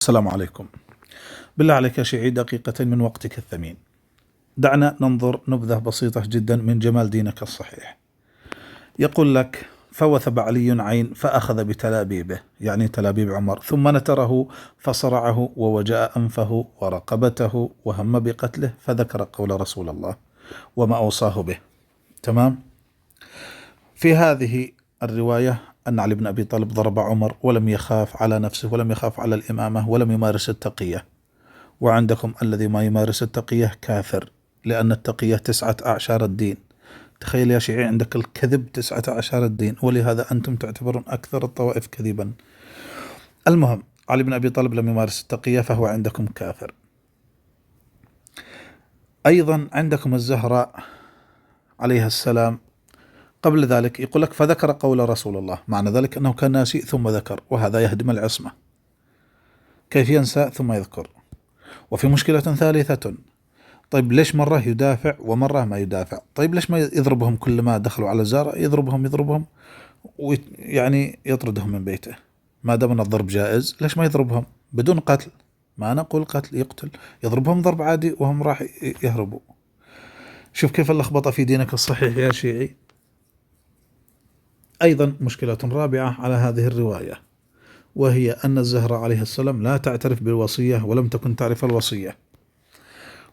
السلام عليكم. بالله عليك يا شيعي دقيقتين من وقتك الثمين. دعنا ننظر نبذة بسيطة جدا من جمال دينك الصحيح. يقول لك: فوثب علي عين فأخذ بتلابيبه، يعني تلابيب عمر، ثم نتره فصرعه ووجاء أنفه ورقبته وهم بقتله، فذكر قول رسول الله وما أوصاه به. تمام. في هذه الرواية أن علي بن أبي طالب ضرب عمر ولم يخاف على نفسه ولم يخاف على الإمامة ولم يمارس التقية. وعندكم الذي ما يمارس التقية كافر، لأن التقية 19 الدين. تخيل يا شيعي عندك الكذب 19 الدين، ولهذا أنتم تعتبرون أكثر الطوائف كذبا. المهم، علي بن أبي طالب لم يمارس التقية فهو عندكم كافر. أيضا عندكم الزهراء عليها السلام قبل ذلك يقول لك: فذكر قول رسول الله، معنى ذلك أنه كان ناسي ثم ذكر، وهذا يهدم العصمة. كيف ينسى ثم يذكر؟ وفي مشكلة ثالثة: طيب ليش مرة يدافع ومرة ما يدافع؟ طيب ليش ما يضربهم كل ما دخلوا على الزهراء؟ يضربهم ويعني يطردهم من بيته. ما دام أن الضرب جائز ليش ما يضربهم بدون قتل؟ ما نقول قتل، يقتل، يضربهم ضرب عادي وهم راح يهربوا. شوف كيف اللخبطة في دينك الصحيح يا شيعي. أيضا مشكلة رابعة على هذه الرواية، وهي أن الزهراء عليه السلام لا تعترف بالوصية ولم تكن تعرف الوصية.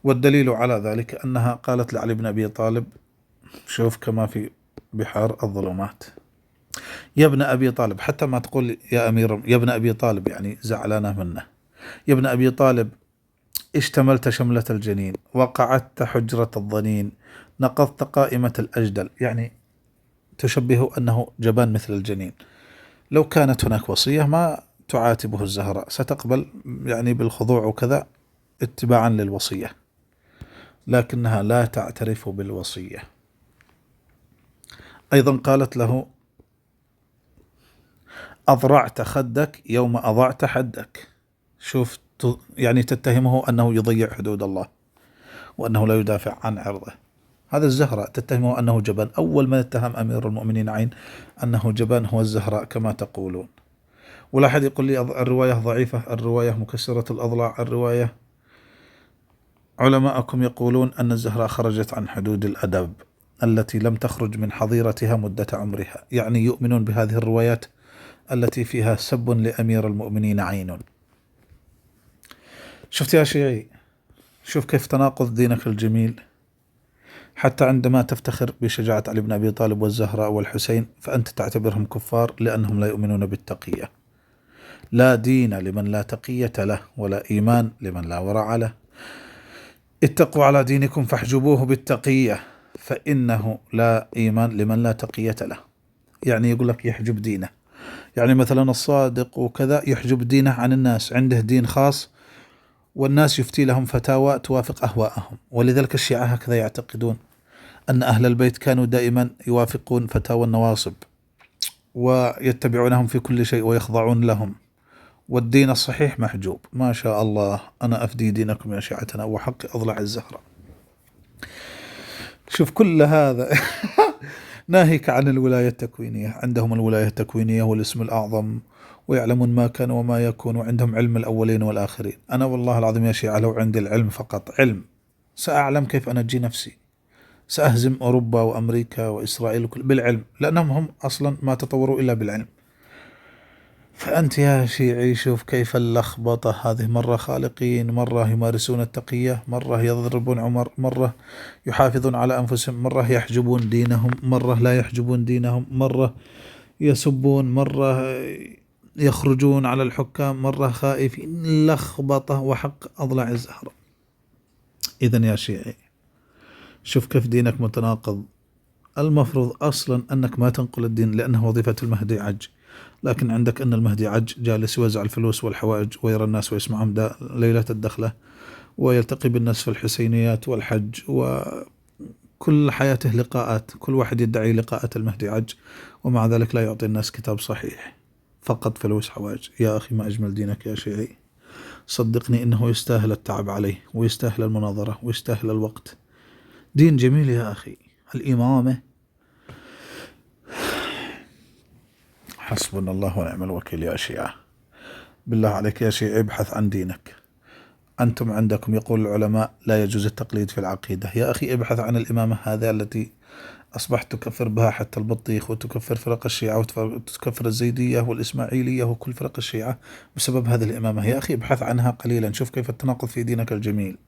والدليل على ذلك أنها قالت لعلي بن أبي طالب، شوف كما في بحار الظلمات: يا ابن أبي طالب، حتى ما تقول يا أمير، يا ابن أبي طالب يعني زعلانة منه. يا ابن أبي طالب، اشتملت شملة الجنين وقعدت حجرة الضنين، نقضت قائمة الأجدل، يعني تشبه أنه جبان مثل الجنين. لو كانت هناك وصية ما تعاتبه الزهراء، ستقبل يعني بالخضوع وكذا اتباعا للوصية، لكنها لا تعترف بالوصية. أيضا قالت له: أضرعت خدك يوم أضعت حدك. شوف، يعني تتهمه أنه يضيع حدود الله وأنه لا يدافع عن عرضه. هذا الزهراء تتهمه أنه جبان. أول من اتهم أمير المؤمنين عين أنه جبان هو الزهراء كما تقولون. ولا أحد يقول لي الرواية ضعيفة، الرواية مكسرة الأضلاع، الرواية علماءكم يقولون أن الزهراء خرجت عن حدود الأدب التي لم تخرج من حظيرتها مدة عمرها، يعني يؤمنون بهذه الروايات التي فيها سب لأمير المؤمنين عين. شفت يا شيعي، شوف كيف تناقض دينك الجميل. حتى عندما تفتخر بشجاعة علي بن أبي طالب والزهراء والحسين فأنت تعتبرهم كفار لأنهم لا يؤمنون بالتقية. لا دين لمن لا تقية له، ولا إيمان لمن لا ورع له. اتقوا على دينكم فاحجبوه بالتقية، فإنه لا إيمان لمن لا تقية له. يعني يقول لك يحجب دينه، يعني مثلا الصادق وكذا يحجب دينه عن الناس، عنده دين خاص والناس يفتي لهم فتاوى توافق أهواءهم. ولذلك الشيعة هكذا يعتقدون، أن أهل البيت كانوا دائما يوافقون فتاوى النواصب ويتبعونهم في كل شيء ويخضعون لهم، والدين الصحيح محجوب. ما شاء الله، أنا أفدي دينكم يا شيعتنا وحق أضلع الزهرة. شوف كل هذا ناهيك عن الولاية التكوينية. عندهم الولاية التكوينية والاسم الأعظم، ويعلمون ما كان وما يكون، وعندهم علم الأولين والآخرين. أنا والله العظيم يا شيعة لو عندي العلم فقط علم سأعلم كيف أنجي نفسي، سأهزم أوروبا وأمريكا وإسرائيل بالعلم، لأنهم هم أصلا ما تطوروا إلا بالعلم. فأنت يا شيعي شوف كيف اللخبطة هذه، مرة خالقين، مرة يمارسون التقية، مرة يضربون عمر، مرة يحافظون على أنفسهم، مرة يحجبون دينهم، مرة لا يحجبون دينهم، مرة يسبون، مرة يخرجون على الحكام، مرة خائفين. لخبطة وحق أضلع الزهرة. إذن يا شيعي شوف كيف دينك متناقض. المفروض أصلا أنك ما تنقل الدين لأنه وظيفة المهدي عج، لكن عندك أن المهدي عج جالس يوزع الفلوس والحوائج ويرى الناس ويسمعهم ليلة الدخلة، ويلتقي بالناس في الحسينيات والحج، وكل حياته لقاءات، كل واحد يدعي لقاءات المهدي عج، ومع ذلك لا يعطي الناس كتاب صحيح، فقط فلوس حوائج. يا أخي ما أجمل دينك يا شيعي، صدقني إنه يستاهل التعب عليه، ويستاهل المناظرة، ويستاهل الوقت. دين جميل يا أخي. الإمامة، حسبنا الله ونعم الوكيل يا شيعة. بالله عليك يا شيعي ابحث عن دينك. أنتم عندكم يقول العلماء لا يجوز التقليد في العقيدة. يا أخي ابحث عن الإمامة هذه التي أصبحت تكفر بها حتى البطيخ، وتكفر فرق الشيعة، وتكفر الزيدية والإسماعيلية وكل فرق الشيعة بسبب هذه الإمامة. يا أخي ابحث عنها قليلا، شوف كيف التناقض في دينك الجميل.